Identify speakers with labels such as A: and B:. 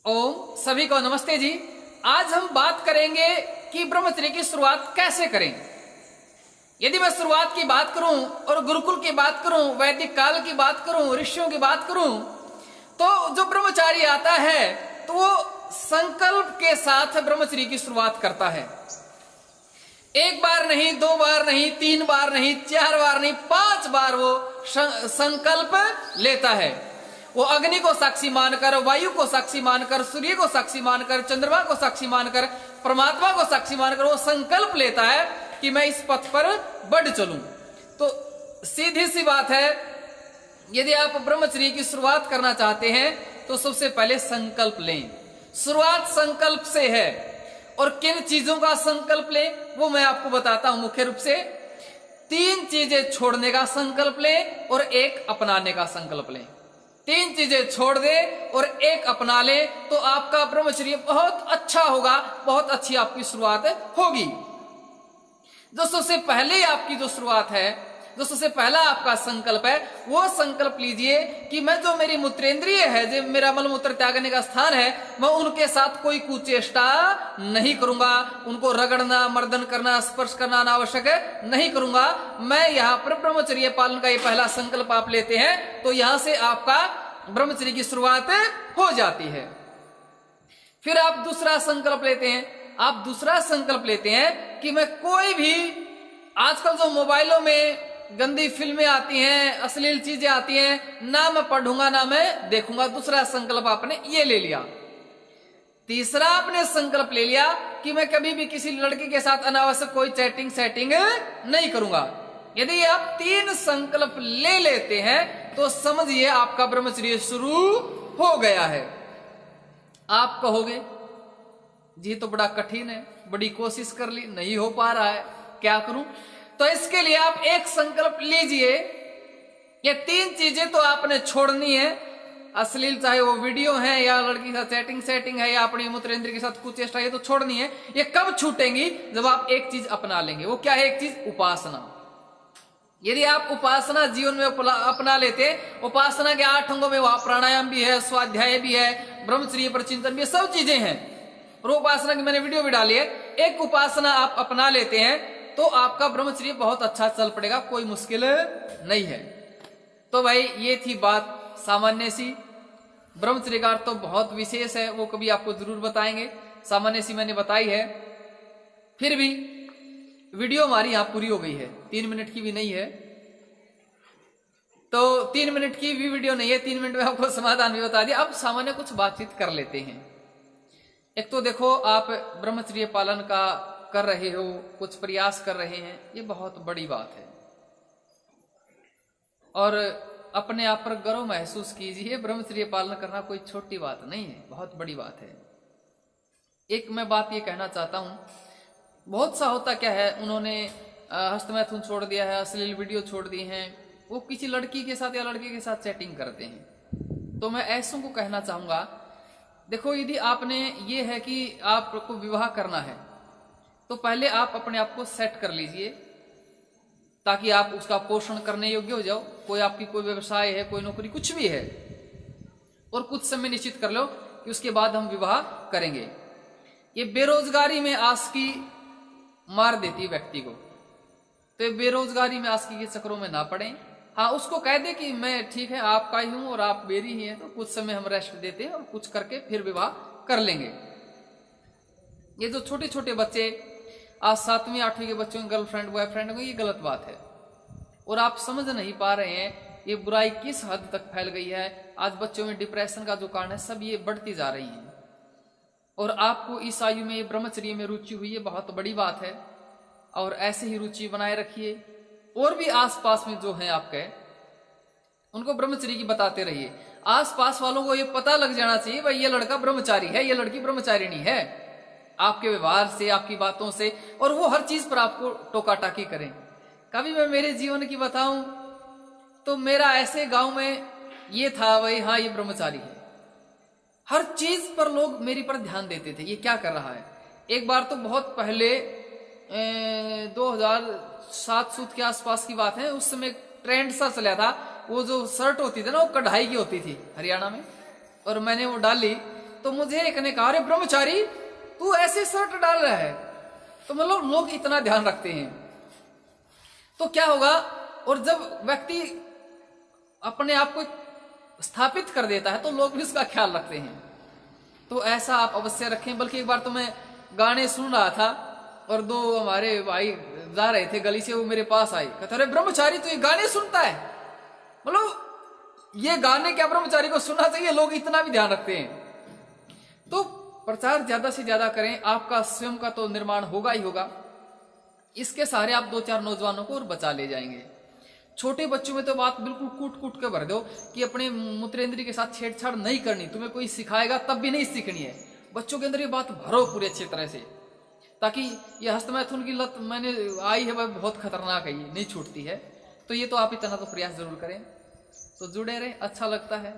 A: ओम सभी को नमस्ते जी। आज हम बात करेंगे कि ब्रह्मचर्य की शुरुआत कैसे करें। यदि मैं शुरुआत की बात करूं और गुरुकुल की बात करूं, वैदिक काल की बात करूं, ऋषियों की बात करूं, तो जो ब्रह्मचारी आता है तो वो संकल्प के साथ ब्रह्मचर्य की शुरुआत करता है। एक बार नहीं, दो बार नहीं, तीन बार नहीं, चार बार नहीं, 5 बार वो संकल्प लेता है। वो अग्नि को साक्षी मानकर, वायु को साक्षी मानकर, सूर्य को साक्षी मानकर, चंद्रमा को साक्षी मानकर, परमात्मा को साक्षी मानकर वो संकल्प लेता है कि मैं इस पथ पर बढ़ चलूं। तो सीधी सी बात है, यदि आप ब्रह्मचर्य की शुरुआत करना चाहते हैं तो सबसे पहले संकल्प लें। शुरुआत संकल्प से है। और किन चीजों का संकल्प लें वो मैं आपको बताता हूं। मुख्य रूप से 3 चीजें छोड़ने का संकल्प लें और 1 अपनाने का संकल्प लें। 3 चीजें छोड़ दे और 1 अपना ले तो आपका ब्रह्मचर्य बहुत अच्छा होगा, बहुत अच्छी आपकी शुरुआत होगी। जो सबसे पहले आपकी जो शुरुआत है, जो सबसे पहला आपका संकल्प है, वो संकल्प लीजिए कि मैं जो मेरी मूत्रेंद्रिय है, जो मेरा मलमूत्र त्यागने का स्थान है, मैं उनके साथ कोई कुचेष्टा नहीं करूंगा। उनको रगड़ना, मर्दन करना, स्पर्श करना अनावश्यक नहीं करूंगा। मैं यहाँ पर ब्रह्मचर्य पालन का ये पहला संकल्प आप लेते हैं तो यहां से आपका ब्रह्मचर्य की शुरुआत हो जाती है। फिर आप दूसरा संकल्प लेते हैं। आप दूसरा संकल्प लेते हैं कि मैं कोई भी, आजकल जो मोबाइलों में गंदी फिल्में आती हैं, अश्लील चीजें आती हैं, ना मैं पढ़ूंगा ना मैं देखूंगा। दूसरा संकल्प आपने ये ले लिया। तीसरा आपने संकल्प ले लिया कि मैं कभी भी किसी लड़की के साथ अनावश्यक कोई चैटिंग सेटिंग नहीं करूंगा। यदि आप 3 संकल्प ले लेते हैं तो समझिए आपका ब्रह्मचर्य शुरू हो गया है। आप कहोगे जी तो बड़ा कठिन है, बड़ी कोशिश कर ली, नहीं हो पा रहा है, क्या करूं? तो इसके लिए आप एक संकल्प लीजिए। ये 3 चीजें तो आपने छोड़नी है। अश्लील चाहे वो वीडियो है या लड़की के साथ चैटिंग सेटिंग है या अपनी मूत्रेंद्र के साथ कुचेष्टा, ये तो छोड़नी है। ये कब छूटेंगी? जब आप एक चीज अपना लेंगे। वो क्या है? एक चीज उपासना। यदि आप उपासना जीवन में अपना लेते, उपासना के 8 अंगों में वहां प्राणायाम भी है, स्वाध्याय भी है, ब्रह्मचर्य पर चिंतन भी है, सब चीजें हैं। और उपासना की मैंने वीडियो भी डाली है। एक उपासना आप अपना लेते हैं तो आपका ब्रह्मचर्य बहुत अच्छा चल पड़ेगा, कोई मुश्किल नहीं है। तो भाई ये थी बात सामान्य सी। ब्रह्मचर्य का अर्थ तो बहुत विशेष है, वो कभी आपको जरूर बताएंगे। सामान्य सी मैंने बताई है। फिर भी वीडियो हमारी यहां पूरी हो गई है, 3 मिनट की भी नहीं है। तो 3 मिनट की भी वीडियो नहीं है, 3 मिनट में आपको समाधान भी बता दिया। अब सामान्य कुछ बातचीत कर लेते हैं। एक तो देखो, आप ब्रह्मचर्य पालन का कर रहे हो, कुछ प्रयास कर रहे हैं, ये बहुत बड़ी बात है। और अपने आप पर गर्व महसूस कीजिए। ब्रह्मचर्य पालन करना कोई छोटी बात नहीं है, बहुत बड़ी बात है। एक मैं बात ये कहना चाहता हूं, बहुत सा होता क्या है, उन्होंने हस्तमैथुन छोड़ दिया है, अश्लील वीडियो छोड़ दी हैं, वो किसी लड़की के साथ या लड़के के साथ चैटिंग करते हैं। तो मैं ऐसों को कहना चाहूंगा, देखो यदि आपने ये है कि आपको विवाह करना है तो पहले आप अपने आप को सेट कर लीजिए ताकि आप उसका पोषण करने योग्य हो जाओ। कोई आपकी कोई व्यवसाय है, कोई नौकरी, कुछ भी है, और कुछ समय निश्चित कर लो कि उसके बाद हम विवाह करेंगे। ये बेरोजगारी में आसकी मार देती व्यक्ति को। तो ये बेरोजगारी में आसकी के चक्रों में ना पड़े। हाँ, उसको कह दे कि मैं ठीक है, आपका ही हूं और आप मेरी ही हैं, तो कुछ समय हम रेस्ट देते हैं और कुछ करके फिर विवाह कर लेंगे। ये जो छोटे छोटे बच्चे, आज 7वीं 8वीं के बच्चों की गर्लफ्रेंड बॉयफ्रेंड को, ये गलत बात है। और आप समझ नहीं पा रहे हैं ये बुराई किस हद तक फैल गई है। आज बच्चों में डिप्रेशन का जो कारण है, सब ये बढ़ती जा रही है। और आपको इस आयु में ब्रह्मचर्य में रुचि हुई है, बहुत बड़ी बात है। और ऐसे ही रुचि बनाए रखिए। और भी आसपास में जो है आपके, उनको ब्रह्मचर्य की बताते रहिए। आसपास वालों को ये पता लग जाना चाहिए भाई ये लड़का ब्रह्मचारी है, ये लड़की ब्रह्मचारिणी है, आपके व्यवहार से, आपकी बातों से। और वो हर चीज पर आपको टोका टाकी करें। कभी मैं मेरे जीवन की बताऊं तो मेरा ऐसे गांव में ये था, भाई हाँ ये ब्रह्मचारी है। हर चीज पर लोग मेरी पर ध्यान देते थे, ये क्या कर रहा है। एक बार तो बहुत पहले 2007 सूत के आसपास की बात है, उस समय ट्रेंड सा चला था, वो जो शर्ट होती थी ना, वो कढ़ाई की होती थी हरियाणा में, और मैंने वो डाली तो मुझे एक ने कहा, अरे ब्रह्मचारी तू ऐसे शर्ट डाल रहा है। तो मतलब लोग इतना ध्यान रखते हैं, तो क्या होगा। और जब व्यक्ति अपने आप को स्थापित कर देता है तो लोग भी उसका ख्याल रखते हैं। तो ऐसा आप अवश्य रखें। बल्कि एक बार तो मैं गाने सुन रहा था और दो हमारे भाई जा रहे थे गली से, वो मेरे पास आई, कहते अरे ब्रह्मचारी तो ये गाने सुनता है। मतलब ये गाने क्या ब्रह्मचारी को सुनना चाहिए, लोग इतना भी ध्यान रखते हैं। तो प्रचार ज्यादा से ज्यादा करें, आपका स्वयं का तो निर्माण होगा ही होगा, इसके सहारे आप 2-4 नौजवानों को और बचा ले जाएंगे। छोटे बच्चों में तो बात बिल्कुल कूट कूट के भर दो कि अपने मूत्रेंद्रिय के साथ छेड़छाड़ नहीं करनी, तुम्हें कोई सिखाएगा तब भी नहीं सीखनी है। बच्चों के अंदर ये बात भरो पूरी अच्छी तरह से, ताकि ये हस्तमैथुन की लत मैंने आई है, वह बहुत खतरनाक है, ये नहीं छूटती है। तो ये तो आप इतना तो प्रयास जरूर करें। तो जुड़े रहे, अच्छा लगता है।